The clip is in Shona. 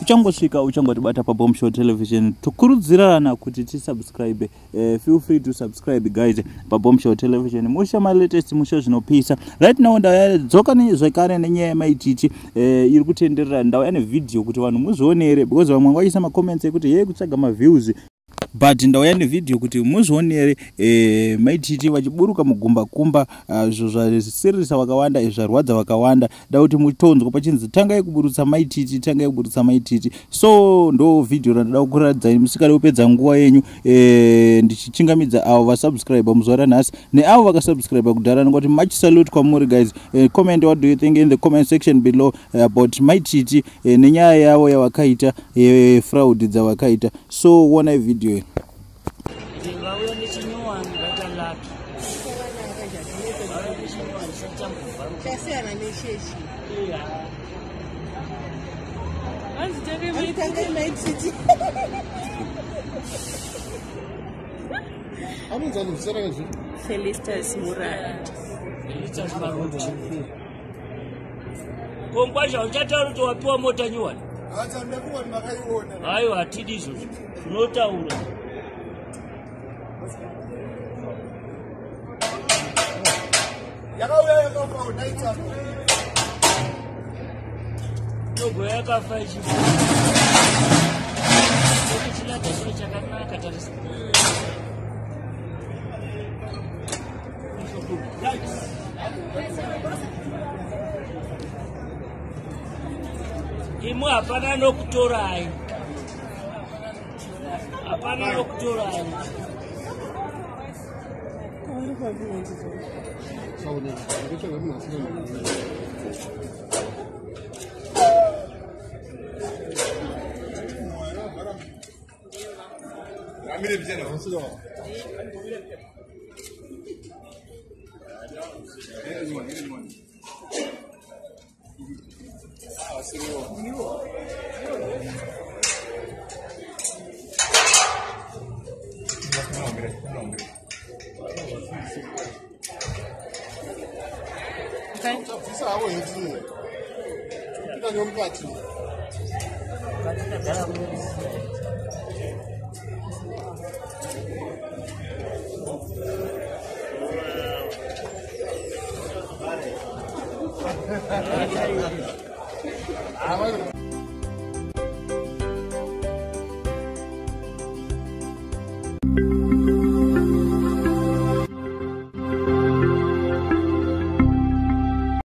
Uchangosvika uchangotibata paBomb Show Television. Tokurudzirana kuti tisubscribe. Feel free to subscribe guys paBomb Show Television. Musha my latest musha zvinopisa. Right now ndadzoka zvekare nenyaya maititi iri kutenderera ndau ane video kuti vanhu muzvionere because vamwe vaisa ma comments ekuti yeye kutsvaga ma views. But ndauya nevideo kuti muzvionere maititi vachiburuka mugumba kumba zvo zvasirisa vakawanda zvarwadza vakawanda da kuti mutonzwa pachinzi tangai kuburutsa maititi so ndo video randada kukuratidza musikari upedza nguva yenyu ndichichingamidza avo vasubscribe muzora nhasi neavo vakasubscribe kudhara ngoti much salute kwamuri guys. Comment what do you think in the comment section below about maititi nenyaya yavo yavakaita fraud dzavakaita. So one video Felicitas Muraya. Felicitas Maruti. Kompasha uchataura kuti wapiwa mota nyuwani. Acha ndekuwa makaiona. Hayo hatidi izvo. Tunotaura. Yakauya yakafa unaita. Ndogo yakafa ichi. Chilata chiro chakanaka tarisa. Imu hapana nokutorai. Hapana nokutorai. Okay.